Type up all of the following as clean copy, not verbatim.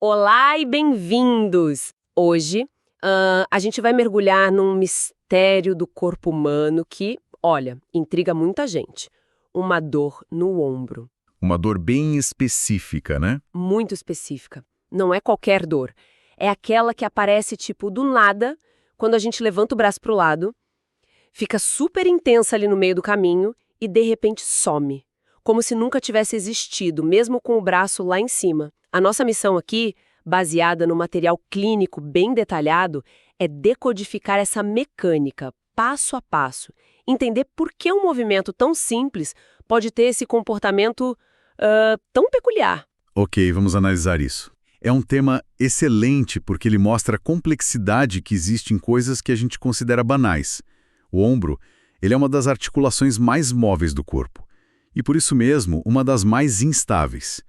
Olá e bem-vindos! Hoje, a gente vai mergulhar num mistério do corpo humano que, olha, intriga muita gente. Uma dor no ombro. Uma dor bem específica, né? Muito específica. Não é qualquer dor. É aquela que aparece, tipo, do nada, quando a gente levanta o braço pro lado, fica super intensa ali no meio do caminho e, de repente, some. Como se nunca tivesse existido, mesmo com o braço lá em cima. A nossa missão aqui, baseada no material clínico bem detalhado, é decodificar essa mecânica, passo a passo. Entender por que um movimento tão simples pode ter esse comportamento tão peculiar. Ok, vamos analisar isso. É um tema excelente porque ele mostra a complexidade que existe em coisas que a gente considera banais. O ombro, ele é uma das articulações mais móveis do corpo. E por isso mesmo, uma das mais instáveis.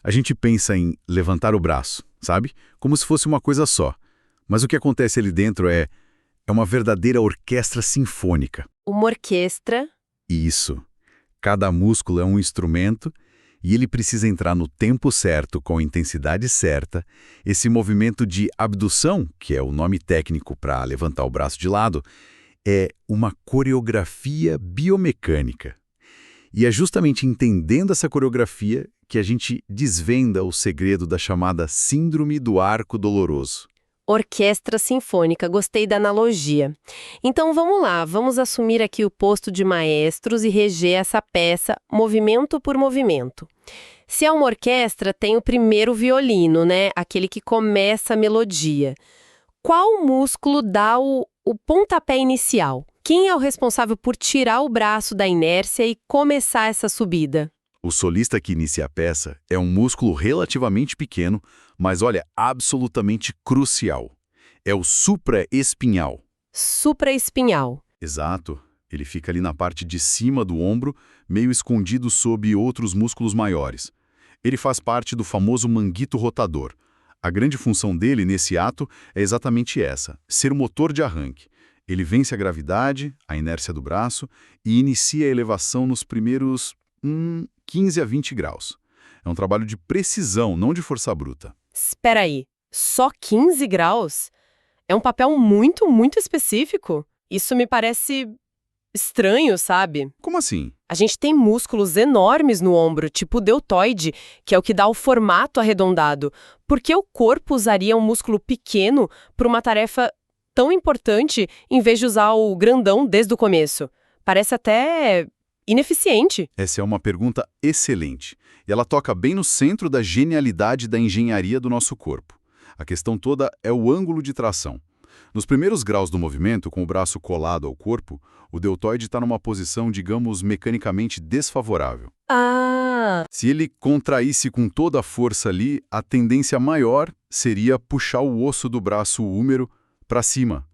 A gente pensa em levantar o braço, sabe? Como se fosse uma coisa só. Mas o que acontece ali dentro é uma verdadeira orquestra sinfônica. Uma orquestra. Isso. Cada músculo é um instrumento e ele precisa entrar no tempo certo, com a intensidade certa. Esse movimento de abdução, que é o nome técnico para levantar o braço de lado, é uma coreografia biomecânica. E é justamente entendendo essa coreografia que a gente desvenda o segredo da chamada Síndrome do Arco Doloroso. Orquestra sinfônica, gostei da analogia. Então vamos lá, vamos assumir aqui o posto de maestros e reger essa peça movimento por movimento. Se é uma orquestra, tem o primeiro violino, né? Aquele que começa a melodia. Qual músculo dá o pontapé inicial? Quem é o responsável por tirar o braço da inércia e começar essa subida? O solista que inicia a peça é um músculo relativamente pequeno, mas olha, absolutamente crucial. É o supraespinhal. Supraespinhal. Exato. Ele fica ali na parte de cima do ombro, meio escondido sob outros músculos maiores. Ele faz parte do famoso manguito rotador. A grande função dele nesse ato é exatamente essa, ser o motor de arranque. Ele vence a gravidade, a inércia do braço e inicia a elevação nos primeiros 15 a 20 graus. É um trabalho de precisão, não de força bruta. Espera aí, só 15 graus? É um papel muito, muito específico? Isso me parece estranho, sabe? Como assim? A gente tem músculos enormes no ombro, tipo o deltoide, que é o que dá o formato arredondado. Por que o corpo usaria um músculo pequeno para uma tarefa tão importante em vez de usar o grandão desde o começo? Parece até ineficiente. Essa é uma pergunta excelente. E ela toca bem no centro da genialidade da engenharia do nosso corpo. A questão toda é o ângulo de tração. Nos primeiros graus do movimento, com o braço colado ao corpo, o deltoide está numa posição, digamos, mecanicamente desfavorável. Se ele contraísse com toda a força ali, a tendência maior seria puxar o osso do braço húmero para cima,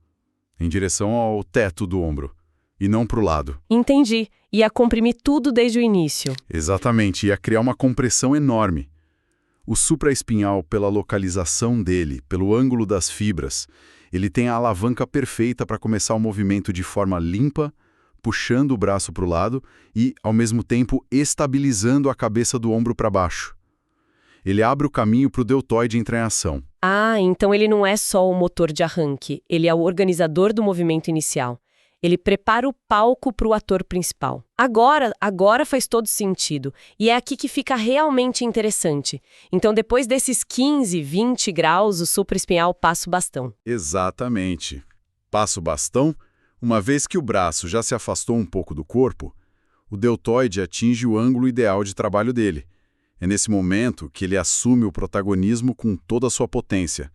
em direção ao teto do ombro, e não para o lado. Entendi. Ia comprimir tudo desde o início. Exatamente, ia criar uma compressão enorme. O supraespinhal, pela localização dele, pelo ângulo das fibras, ele tem a alavanca perfeita para começar o movimento de forma limpa, puxando o braço para o lado e, ao mesmo tempo, estabilizando a cabeça do ombro para baixo. Ele abre o caminho para o deltoide entrar em ação. Então ele não é só o motor de arranque, ele é o organizador do movimento inicial. Ele prepara o palco para o ator principal. Agora faz todo sentido. E é aqui que fica realmente interessante. Então, depois desses 15, 20 graus, o supraespinhal passa o bastão. Exatamente. Passa o bastão, uma vez que o braço já se afastou um pouco do corpo, o deltoide atinge o ângulo ideal de trabalho dele. É nesse momento que ele assume o protagonismo com toda a sua potência.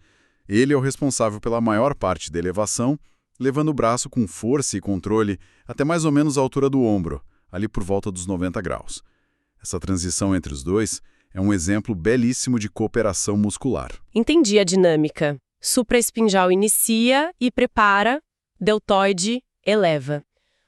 Ele é o responsável pela maior parte da elevação, levando o braço com força e controle até mais ou menos a altura do ombro, ali por volta dos 90 graus. Essa transição entre os dois é um exemplo belíssimo de cooperação muscular. Entendi a dinâmica. Supraespinhal inicia e prepara, deltoide eleva.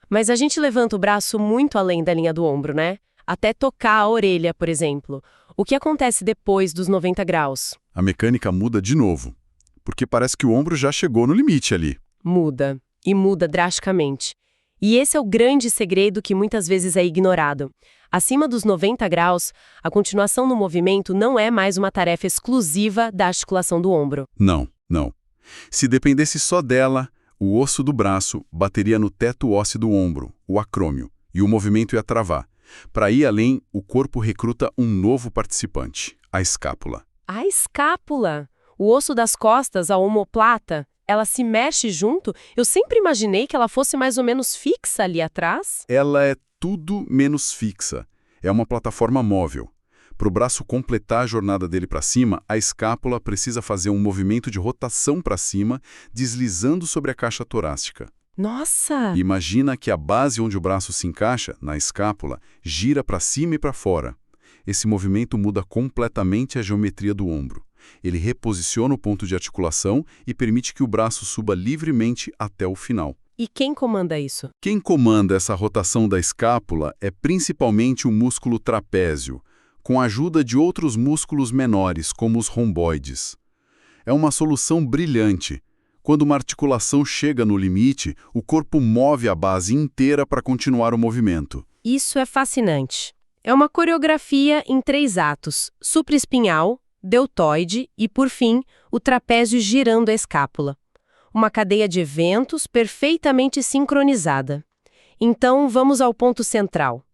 Mas a gente levanta o braço muito além da linha do ombro, né? Até tocar a orelha, por exemplo. O que acontece depois dos 90 graus? A mecânica muda de novo, porque parece que o ombro já chegou no limite ali. Muda, e muda drasticamente. E esse é o grande segredo que muitas vezes é ignorado. Acima dos 90 graus, a continuação no movimento não é mais uma tarefa exclusiva da articulação do ombro. Não, não. Se dependesse só dela, o osso do braço bateria no teto ósseo do ombro, o acrômio, e o movimento ia travar. Para ir além, o corpo recruta um novo participante, a escápula. A escápula! O osso das costas, a omóplata, ela se mexe junto? Eu sempre imaginei que ela fosse mais ou menos fixa ali atrás. Ela é tudo menos fixa. É uma plataforma móvel. Para o braço completar a jornada dele para cima, a escápula precisa fazer um movimento de rotação para cima, deslizando sobre a caixa torácica. Nossa! Imagina que a base onde o braço se encaixa, na escápula, gira para cima e para fora. Esse movimento muda completamente a geometria do ombro. Ele reposiciona o ponto de articulação e permite que o braço suba livremente até o final. E quem comanda isso? Quem comanda essa rotação da escápula é principalmente o músculo trapézio, com a ajuda de outros músculos menores, como os romboides. É uma solução brilhante. Quando uma articulação chega no limite, o corpo move a base inteira para continuar o movimento. Isso é fascinante. É uma coreografia em 3 atos: supraespinhal, deltoide e, por fim, o trapézio girando a escápula. Uma cadeia de eventos perfeitamente sincronizada. Então, vamos ao ponto central.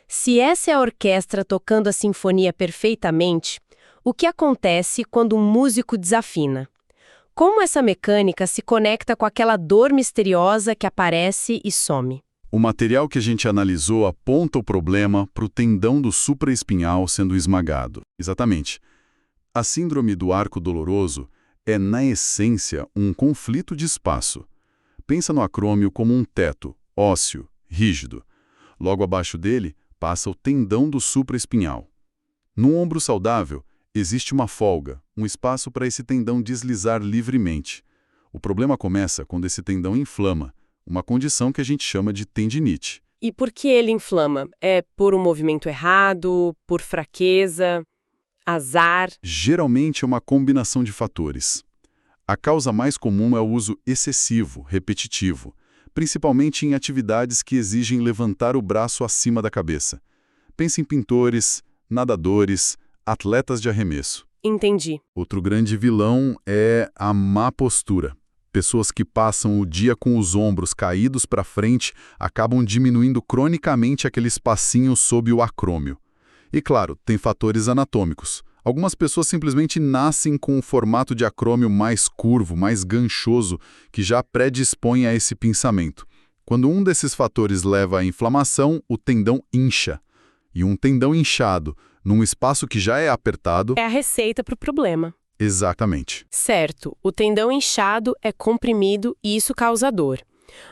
Se essa é a orquestra tocando a sinfonia perfeitamente, o que acontece quando um músico desafina? Como essa mecânica se conecta com aquela dor misteriosa que aparece e some? O material que a gente analisou aponta o problema para o tendão do supraespinhal sendo esmagado. Exatamente. A síndrome do arco doloroso é, na essência, um conflito de espaço. Pensa no acrômio como um teto, ósseo, rígido. Logo abaixo dele, passa o tendão do supraespinhal. No ombro saudável, existe uma folga, um espaço para esse tendão deslizar livremente. O problema começa quando esse tendão inflama, uma condição que a gente chama de tendinite. E por que ele inflama? É por um movimento errado, por fraqueza, azar? Geralmente é uma combinação de fatores. A causa mais comum é o uso excessivo, repetitivo, principalmente em atividades que exigem levantar o braço acima da cabeça. Pense em pintores, nadadores, atletas de arremesso. Entendi. Outro grande vilão é a má postura. Pessoas que passam o dia com os ombros caídos para frente acabam diminuindo cronicamente aquele espacinho sob o acrômio. E claro, tem fatores anatômicos. Algumas pessoas simplesmente nascem com um formato de acrômio mais curvo, mais ganchoso, que já predispõe a esse pinçamento. Quando um desses fatores leva à inflamação, o tendão incha. E um tendão inchado, num espaço que já é apertado... É a receita para o problema. Exatamente. Certo, o tendão inchado é comprimido e isso causa dor.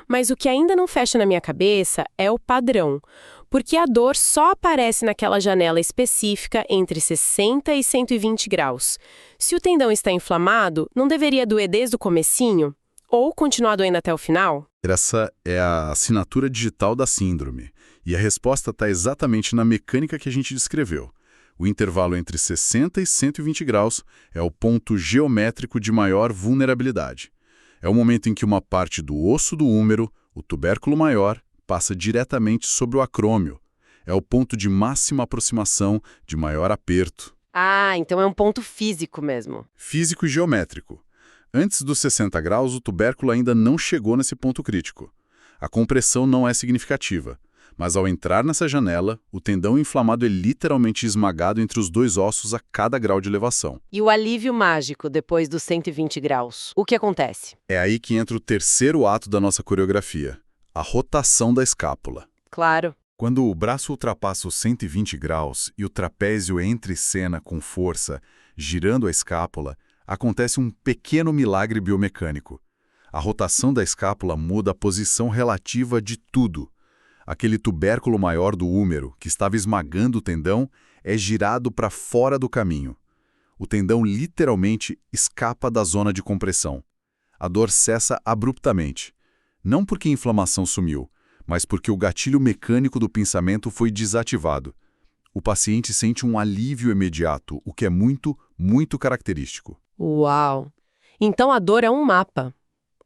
Mas o que ainda não fecha na minha cabeça é o padrão, porque a dor só aparece naquela janela específica entre 60 e 120 graus. Se o tendão está inflamado, não deveria doer desde o comecinho? Ou continuar doendo até o final? Essa é a assinatura digital da síndrome, e a resposta está exatamente na mecânica que a gente descreveu. O intervalo entre 60 e 120 graus é o ponto geométrico de maior vulnerabilidade. É o momento em que uma parte do osso do húmero, o tubérculo maior, passa diretamente sobre o acrômio. É o ponto de máxima aproximação, de maior aperto. Ah, então é um ponto físico mesmo. Físico e geométrico. Antes dos 60 graus, o tubérculo ainda não chegou nesse ponto crítico. A compressão não é significativa. Mas ao entrar nessa janela, o tendão inflamado é literalmente esmagado entre os 2 ossos a cada grau de elevação. E o alívio mágico depois dos 120 graus? O que acontece? É aí que entra o terceiro ato da nossa coreografia, a rotação da escápula. Claro. Quando o braço ultrapassa os 120 graus e o trapézio entra em cena com força, girando a escápula, acontece um pequeno milagre biomecânico. A rotação da escápula muda a posição relativa de tudo. Aquele tubérculo maior do húmero, que estava esmagando o tendão, é girado para fora do caminho. O tendão literalmente escapa da zona de compressão. A dor cessa abruptamente. Não porque a inflamação sumiu, mas porque o gatilho mecânico do pinçamento foi desativado. O paciente sente um alívio imediato, o que é muito, muito característico. Uau! Então a dor é um mapa.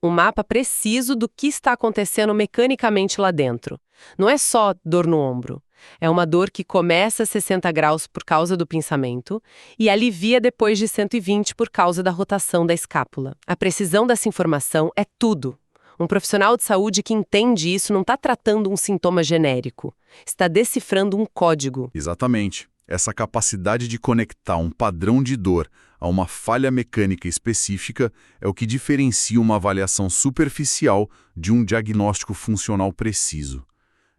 Um mapa preciso do que está acontecendo mecanicamente lá dentro. Não é só dor no ombro. É uma dor que começa a 60 graus por causa do pinçamento e alivia depois de 120 por causa da rotação da escápula. A precisão dessa informação é tudo. Um profissional de saúde que entende isso não está tratando um sintoma genérico, está decifrando um código. Exatamente. Essa capacidade de conectar um padrão de dor a uma falha mecânica específica é o que diferencia uma avaliação superficial de um diagnóstico funcional preciso.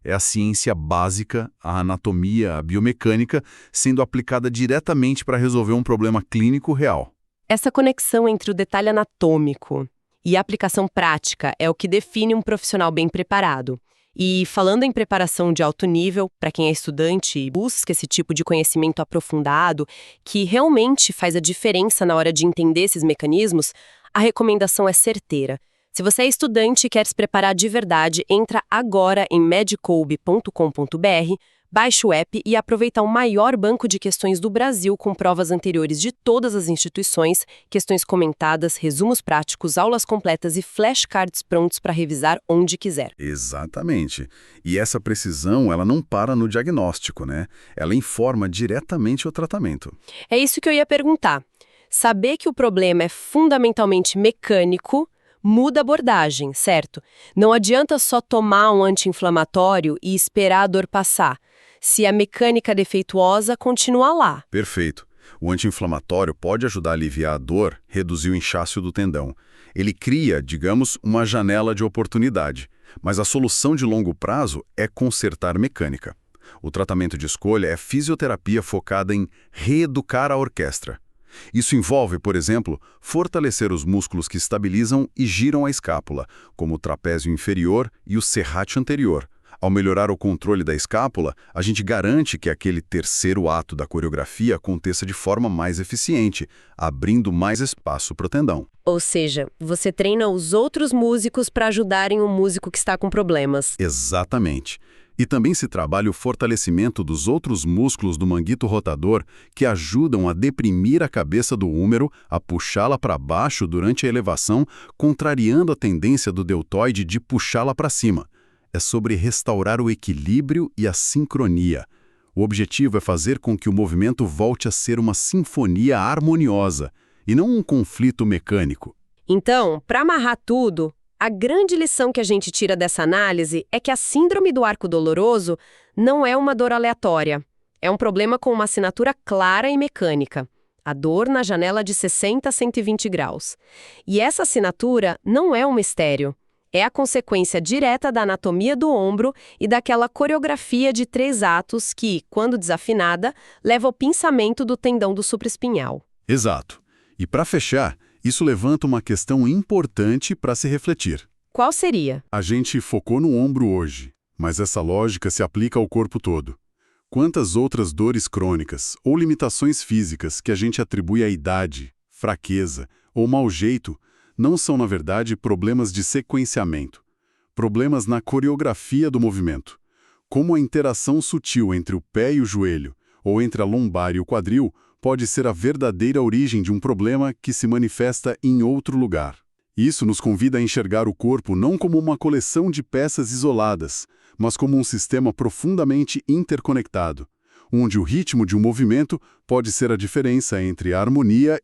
É a ciência básica, a anatomia, a biomecânica, sendo aplicada diretamente para resolver um problema clínico real. Essa conexão entre o detalhe anatômico e a aplicação prática é o que define um profissional bem preparado. E falando em preparação de alto nível, para quem é estudante e busca esse tipo de conhecimento aprofundado, que realmente faz a diferença na hora de entender esses mecanismos, a recomendação é certeira. Se você é estudante e quer se preparar de verdade, entra agora em medcolb.com.br, baixe o app e aproveita o maior banco de questões do Brasil com provas anteriores de todas as instituições, questões comentadas, resumos práticos, aulas completas e flashcards prontos para revisar onde quiser. Exatamente. E essa precisão, ela não para no diagnóstico, né? Ela informa diretamente o tratamento. É isso que eu ia perguntar. Saber que o problema é fundamentalmente mecânico muda a abordagem, certo? Não adianta só tomar um anti-inflamatório e esperar a dor passar. Se a mecânica defeituosa continua lá. Perfeito. O anti-inflamatório pode ajudar a aliviar a dor, reduzir o inchaço do tendão. Ele cria, digamos, uma janela de oportunidade. Mas a solução de longo prazo é consertar mecânica. O tratamento de escolha é fisioterapia focada em reeducar a orquestra. Isso envolve, por exemplo, fortalecer os músculos que estabilizam e giram a escápula, como o trapézio inferior e o serrátil anterior. Ao melhorar o controle da escápula, a gente garante que aquele terceiro ato da coreografia aconteça de forma mais eficiente, abrindo mais espaço para o tendão. Ou seja, você treina os outros músicos para ajudarem o músico que está com problemas. Exatamente. E também se trabalha o fortalecimento dos outros músculos do manguito rotador que ajudam a deprimir a cabeça do húmero, a puxá-la para baixo durante a elevação, contrariando a tendência do deltoide de puxá-la para cima. É sobre restaurar o equilíbrio e a sincronia. O objetivo é fazer com que o movimento volte a ser uma sinfonia harmoniosa, e não um conflito mecânico. Então, para amarrar tudo, a grande lição que a gente tira dessa análise é que a síndrome do arco doloroso não é uma dor aleatória. É um problema com uma assinatura clara e mecânica. A dor na janela de 60 a 120 graus. E essa assinatura não é um mistério. É a consequência direta da anatomia do ombro e daquela coreografia de 3 atos que, quando desafinada, leva ao pinçamento do tendão do supraespinhal. Exato. E para fechar, isso levanta uma questão importante para se refletir. Qual seria? A gente focou no ombro hoje, mas essa lógica se aplica ao corpo todo. Quantas outras dores crônicas ou limitações físicas que a gente atribui à idade, fraqueza ou mau jeito não são, na verdade, problemas de sequenciamento, problemas na coreografia do movimento, como a interação sutil entre o pé e o joelho, ou entre a lombar e o quadril, pode ser a verdadeira origem de um problema que se manifesta em outro lugar. Isso nos convida a enxergar o corpo não como uma coleção de peças isoladas, mas como um sistema profundamente interconectado, onde o ritmo de um movimento pode ser a diferença entre a harmonia e